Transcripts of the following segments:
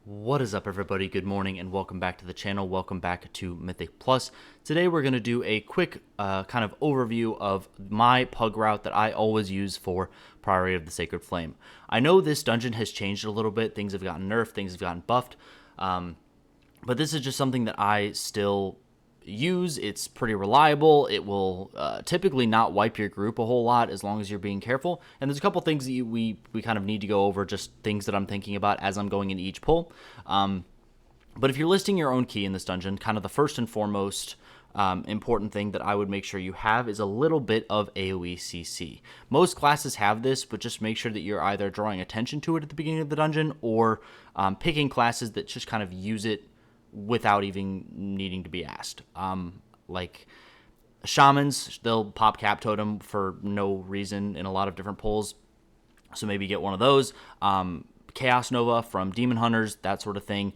What is up, everybody? Good morning and welcome back to the channel. Welcome back to Mythic Plus. Today we're going to do a quick kind of overview of my pug route that I always use for Priory of the Sacred Flame. I know this dungeon has changed a little bit. Things have gotten nerfed, things have gotten buffed. But this is just something that I still use. It's pretty reliable. It will typically not wipe your group a whole lot as long as you're being careful. And there's a couple things that we kind of need to go over, just things that I'm thinking about as I'm going into each pull. But if you're listing your own key in this dungeon, kind of the first and foremost important thing that I would make sure you have is a little bit of AoE CC. Most classes have this, but just make sure that you're either drawing attention to it at the beginning of the dungeon or picking classes that just kind of use it without even needing to be asked. Like shamans, they'll pop cap totem for no reason in a lot of different pulls, so maybe get one of those. Chaos Nova from Demon Hunters, that sort of thing.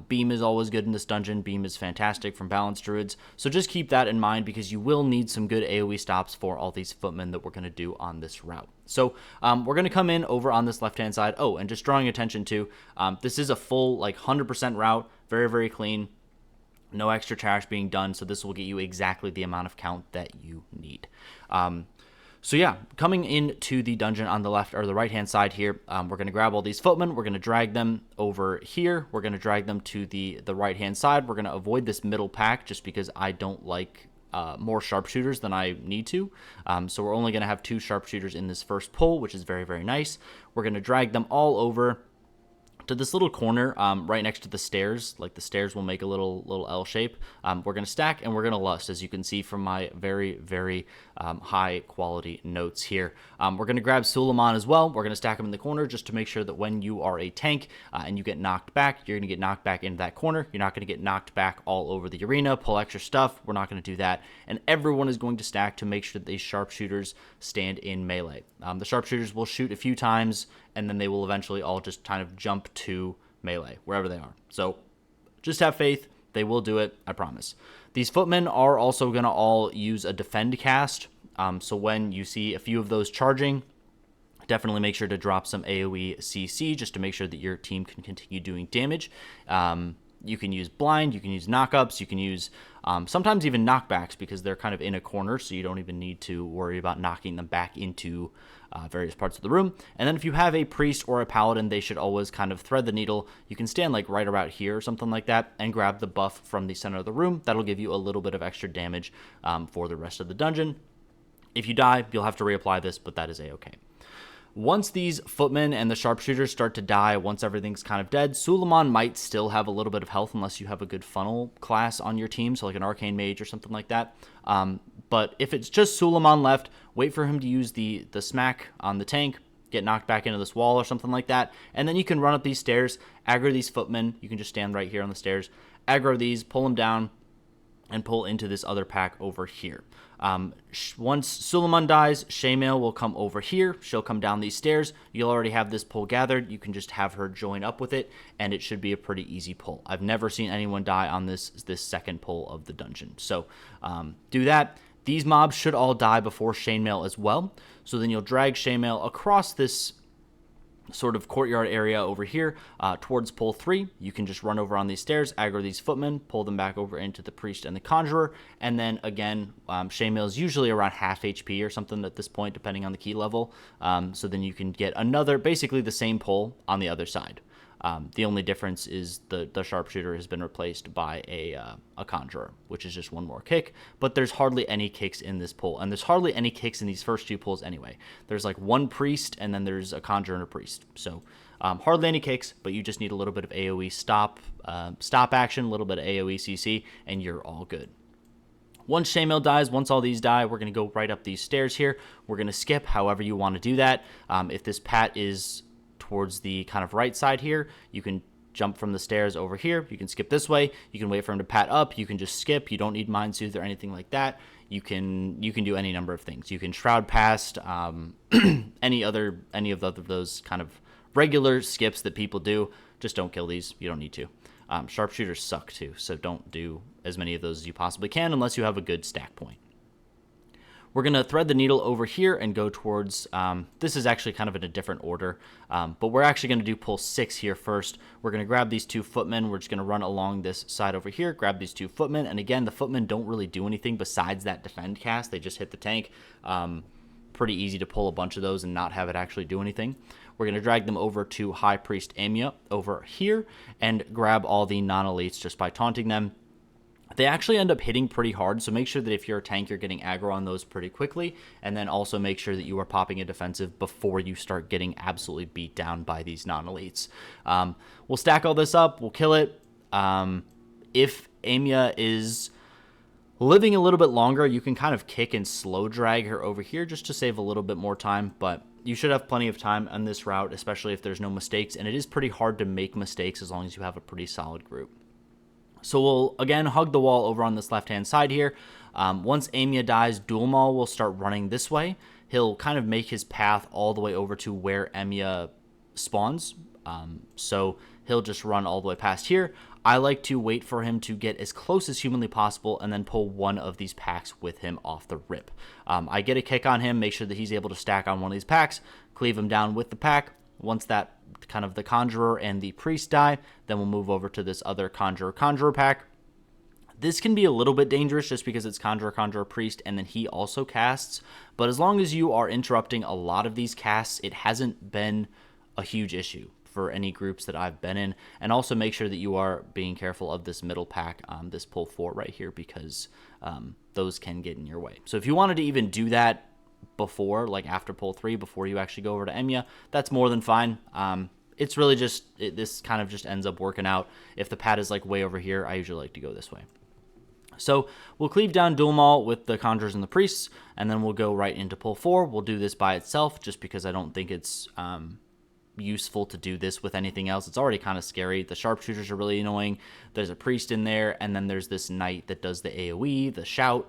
Beam is always good in this dungeon. Beam is fantastic from Balanced Druids. So just keep that in mind because you will need some good AoE stops for all these footmen that we're going to do on this route. So we're going to come in over on this left-hand side. Oh, and just drawing attention to, this is a full, like, 100% route. Very, very clean. No extra trash being done. So this will get you exactly the amount of count that you need. So yeah, coming into the dungeon on the left or the right-hand side here, we're going to grab all these footmen. We're going to drag them over here. We're going to drag them to the right-hand side. We're going to avoid this middle pack just because I don't like more sharpshooters than I need to. So we're only going to have 2 sharpshooters in this first pull, which is very, very nice. We're going to drag them all over to this little corner right next to the stairs. Like, the stairs will make a little L shape. We're going to stack and we're going to lust, as you can see from my very, very high quality notes here. We're going to grab Suleiman as well. We're going to stack him in the corner just to make sure that when you are a tank and you get knocked back, you're going to get knocked back into that corner. You're not going to get knocked back all over the arena, pull extra stuff. We're not going to do that. And everyone is going to stack to make sure that these sharpshooters stand in melee. The sharpshooters will shoot a few times and then they will eventually all just kind of jump to melee, wherever they are. So just have faith. They will do it, I promise. These footmen are also going to all use a defend cast. So when you see a few of those charging, definitely make sure to drop some AoE CC just to make sure that your team can continue doing damage. You can use blind, you can use knockups, you can use sometimes even knockbacks because they're kind of in a corner, so you don't even need to worry about knocking them back into various parts of the room. And then if you have a priest or a paladin, they should always kind of thread the needle. You can stand like right about here or something like that and grab the buff from the center of the room. That'll give you a little bit of extra damage for the rest of the dungeon. If you die, you'll have to reapply this, but that is a-okay. Once these footmen and the sharpshooters start to die, once everything's kind of dead, Suleiman might still have a little bit of health unless you have a good funnel class on your team, so like an arcane mage or something like that. But if it's just Suleiman left, wait for him to use the smack on the tank, get knocked back into this wall or something like that, and then you can run up these stairs, aggro these footmen. You can just stand right here on the stairs, aggro these, pull them down, and pull into this other pack over here. Once Suleiman dies, Shaymail will come over here. She'll come down these stairs. You'll already have this pull gathered. You can just have her join up with it, and it should be a pretty easy pull. I've never seen anyone die on this second pull of the dungeon. So do that. These mobs should all die before Shaymail as well. So then you'll drag Shaymail across this sort of courtyard area over here towards pull 3. You can just run over on these stairs, aggro these footmen, pull them back over into the priest and the conjurer, and then again, Shaymail is usually around half HP or something at this point, depending on the key level. So then you can get another, basically the same pull on the other side. The only difference is the sharpshooter has been replaced by a conjurer, which is just one more kick. But there's hardly any kicks in this pull, and there's hardly any kicks in these first 2 pulls anyway. There's like 1 priest, and then there's a conjurer and a priest. So hardly any kicks, but you just need a little bit of AoE stop action, a little bit of AoE CC, and you're all good. Once Shaymail dies, once all these die, we're going to go right up these stairs here. We're going to skip however you want to do that. If this pat is towards the kind of right side here, you can jump from the stairs over here. You can skip this way. You can wait for him to pat up. You can just skip. You don't need Mind Soothe or anything like that. You can do any number of things. You can shroud past any of those kind of regular skips that people do. Just don't kill these. You don't need to. Sharpshooters suck too, so don't do as many of those as you possibly can unless you have a good stack point. We're going to thread the needle over here and go towards, this is actually kind of in a different order, but we're actually going to do pull 6 here first. We're going to grab these 2 footmen. We're just going to run along this side over here, grab these 2 footmen. And again, the footmen don't really do anything besides that defend cast. They just hit the tank. Pretty easy to pull a bunch of those and not have it actually do anything. We're going to drag them over to High Priest Amia over here and grab all the non-elites just by taunting them. They actually end up hitting pretty hard, so make sure that if you're a tank, you're getting aggro on those pretty quickly, and then also make sure that you are popping a defensive before you start getting absolutely beat down by these non-elites. We'll stack all this up, we'll kill it. If Amia is living a little bit longer, you can kind of kick and slow drag her over here just to save a little bit more time, but you should have plenty of time on this route, especially if there's no mistakes, and it is pretty hard to make mistakes as long as you have a pretty solid group. So we'll, again, hug the wall over on this left-hand side here. Once Amia dies, Dulmal will start running this way. He'll kind of make his path all the way over to where Amia spawns. So he'll just run all the way past here. I like to wait for him to get as close as humanly possible and then pull one of these packs with him off the rip. I get a kick on him, make sure that he's able to stack on one of these packs, cleave him down with the pack. Once that kind of the Conjurer and the Priest die, then we'll move over to this other Conjurer pack. This can be a little bit dangerous just because it's Conjurer, Priest, and then he also casts. But as long as you are interrupting a lot of these casts, it hasn't been a huge issue for any groups that I've been in. And also make sure that you are being careful of this middle pack, this pull 4 right here, because those can get in your way. So if you wanted to even do that before, like after pull 3, before you actually go over to Amia, that's more than fine. It's really just, this kind of just ends up working out. If the pad is like way over here, I usually like to go this way. So we'll cleave down Dulmal with the Conjurers and the Priests, and then we'll go right into pull 4. We'll do this by itself just because I don't think it's useful to do this with anything else. It's already kind of scary. The Sharpshooters are really annoying. There's a Priest in there, and then there's this Knight that does the AoE, the shout.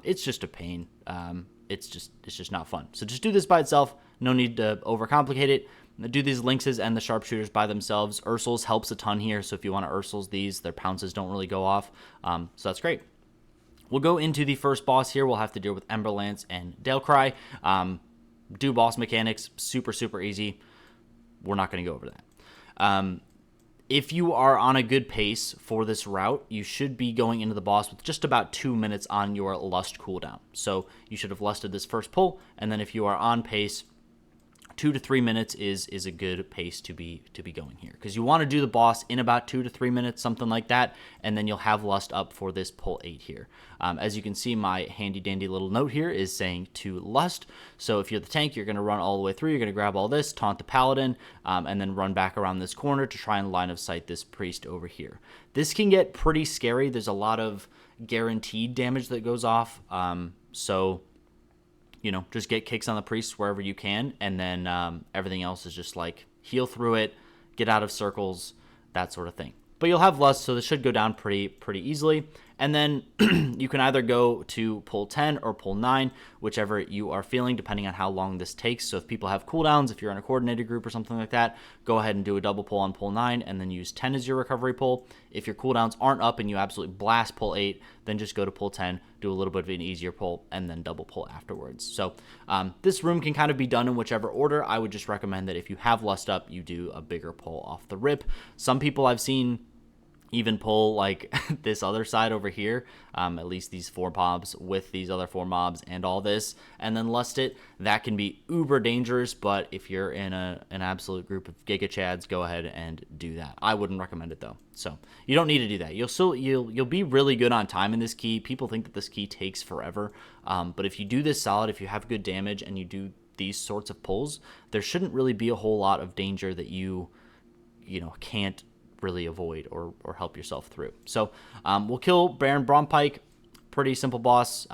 It's just a pain. It's just not fun. So just do this by itself. No need to overcomplicate it. Do these Lynxes and the Sharpshooters by themselves. Ursul's helps a ton here, so if you want to Ursul's these, their pounces don't really go off. So that's great. We'll go into the first boss here. We'll have to deal with Emberlance and Dalecry. Do boss mechanics, super easy. We're not going to go over that. If you are on a good pace for this route, you should be going into the boss with just about 2 minutes on your lust cooldown. So you should have lusted this first pull, and then if you are on pace, 2 to 3 minutes is a good pace to be going here, because you want to do the boss in about 2 to 3 minutes, something like that, and then you'll have lust up for this pull 8 here. As you can see, my handy dandy little note here is saying to lust. So if you're the tank, you're going to run all the way through. You're going to grab all this, taunt the paladin, and then run back around this corner to try and line of sight this priest over here. This can get pretty scary. There's a lot of guaranteed damage that goes off. So you know, just get kicks on the priests wherever you can, and then everything else is just like heal through it, get out of circles, that sort of thing. But you'll have lust, so this should go down pretty easily. And then you can either go to pull 10 or pull 9, whichever you are feeling, depending on how long this takes. So if people have cooldowns, if you're in a coordinated group or something like that, go ahead and do a double pull on pull 9 and then use 10 as your recovery pull. If your cooldowns aren't up and you absolutely blast pull 8, then just go to pull 10, do a little bit of an easier pull, and then double pull afterwards. So this room can kind of be done in whichever order. I would just recommend that if you have lust up, you do a bigger pull off the rip. Some people I've seen even pull like this other side over here, at least these 4 mobs with these other 4 mobs and all this, and then lust it. That can be uber dangerous, but if you're in an absolute group of giga chads, go ahead and do that. I wouldn't recommend it though. So you don't need to do that. You'll be really good on time in this key. People think that this key takes forever, but if you do this solid, if you have good damage and you do these sorts of pulls, there shouldn't really be a whole lot of danger that you can't really avoid or help yourself through. So we'll kill Baron Brompike. Pretty simple boss.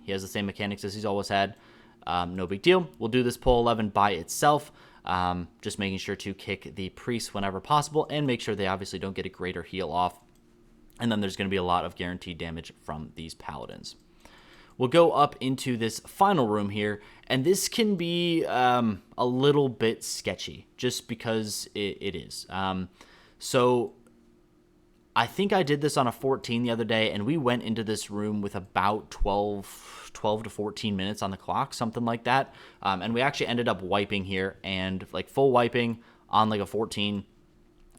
He has the same mechanics as he's always had. No big deal. We'll do this pull 11 by itself, just making sure to kick the priests whenever possible and make sure they obviously don't get a greater heal off. And then there's going to be a lot of guaranteed damage from these paladins. We'll go up into this final room here, and this can be a little bit sketchy just because it is. So I think I did this on a 14 the other day, and we went into this room with about 12 12 to 14 minutes on the clock, something like that. And we actually ended up wiping here and like full wiping on like a 14,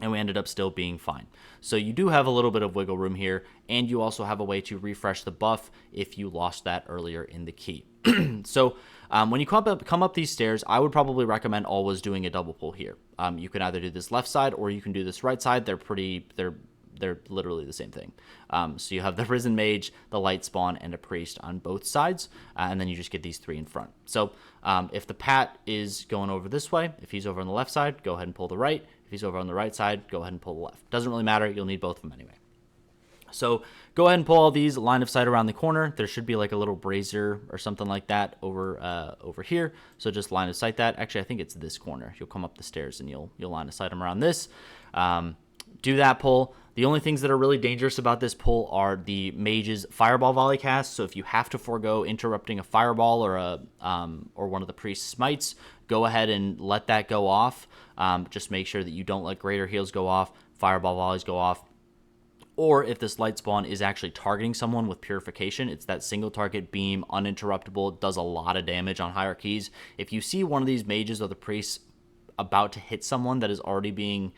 and we ended up still being fine. So you do have a little bit of wiggle room here, and you also have a way to refresh the buff if you lost that earlier in the key. So when you come up these stairs, I would probably recommend always doing a double pull here. You can either do this left side or you can do this right side. They're literally the same thing. So you have the Risen Mage, the Light Spawn, and a Priest on both sides, and then you just get these 3 in front. So if the Pat is going over this way, if he's over on the left side, go ahead and pull the right. If he's over on the right side, go ahead and pull the left. Doesn't really matter. You'll need both of them anyway. So go ahead and pull all these, line of sight around the corner. There should be like a little brazier or something like that over here. So just line of sight that. Actually, I think it's this corner. You'll come up the stairs and you'll line of sight them around this. Do that pull. The only things that are really dangerous about this pull are the mage's fireball volley cast. So if you have to forego interrupting a fireball or one of the priest's smites, go ahead and let that go off. Just make sure that you don't let greater heals go off, fireball volleys go off. Or if this light spawn is actually targeting someone with purification, it's that single target beam, uninterruptible, does a lot of damage on higher keys. If you see one of these mages or the priests about to hit someone that is already being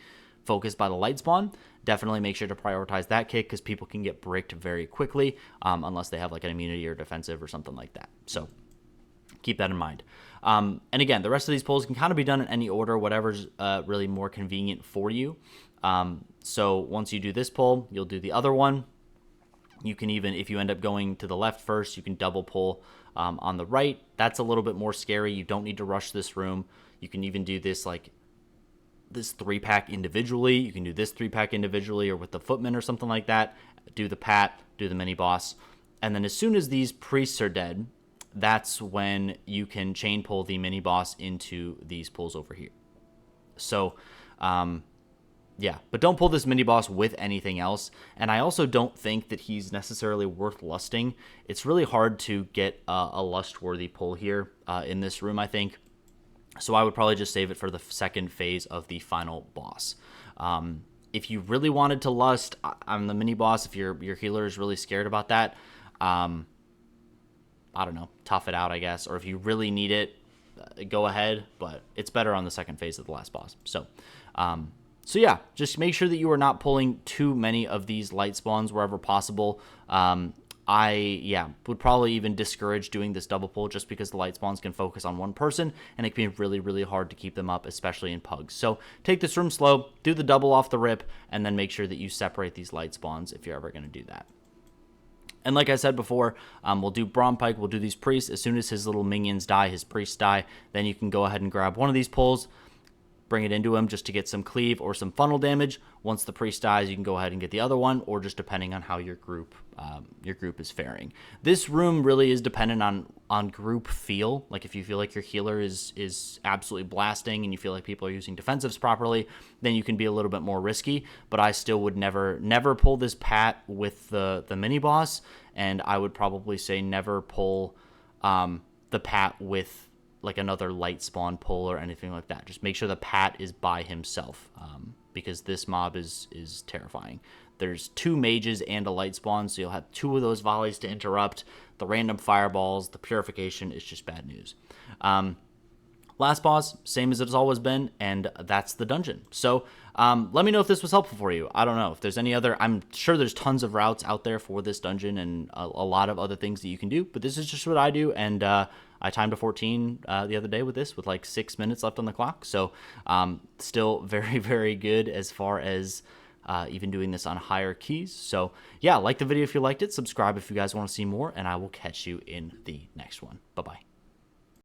focused by the light spawn, definitely make sure to prioritize that kick because people can get bricked very quickly unless they have like an immunity or defensive or something like that. So keep that in mind. And again, the rest of these pulls can kind of be done in any order, whatever's really more convenient for you. So once you do this pull, you'll do the other one. You can even, if you end up going to the left first, you can double pull on the right. That's a little bit more scary. You don't need to rush this room. You can even do this like this 3-pack individually. You can do this 3-pack individually or with the footman or something like that. Do the pat, do the mini boss. And then as soon as these priests are dead, that's when you can chain pull the mini boss into these pulls over here. So, yeah, but don't pull this mini boss with anything else. And I also don't think that he's necessarily worth lusting. It's really hard to get a lust-worthy pull here in this room, I think. So I would probably just save it for the second phase of the final boss. If you really wanted to lust on the mini boss, if your healer is really scared about that, I don't know, tough it out, I guess. Or if you really need it, go ahead. But it's better on the second phase of the last boss. So yeah, just make sure that you are not pulling too many of these light spawns wherever possible. I would probably even discourage doing this double pull just because the light spawns can focus on one person and it can be really, really hard to keep them up, especially in pugs. So take this room slow, do the double off the rip, and then make sure that you separate these light spawns if you're ever going to do that. And like I said before, we'll do Braum Pike, we'll do these priests. As soon as his little minions die, his priests die, then you can go ahead and grab one of these pulls, bring it into him just to get some cleave or some funnel damage. Once the priest dies, you can go ahead and get the other one, or just depending on how your group is faring. This room really is dependent on group feel. Like if you feel like your healer is absolutely blasting and you feel like people are using defensives properly, then you can be a little bit more risky. But I still would never pull this pat with the mini boss, and I would probably say never pull the pat with like another light spawn pull or anything like that. Just make sure the pat is by himself, because this mob is terrifying. There's 2 mages and a light spawn, so you'll have 2 of those volleys to interrupt. The random fireballs, the purification is just bad news. Last boss, same as it's always been, and that's the dungeon. So let me know if this was helpful for you. I don't know if there's any other. I'm sure there's tons of routes out there for this dungeon and a lot of other things that you can do, but this is just what I do, and I timed a 14 the other day with this with like 6 minutes left on the clock. So still very, very good as far as even doing this on higher keys. So yeah, like the video if you liked it, subscribe if you guys want to see more, and I will catch you in the next one. Bye-bye.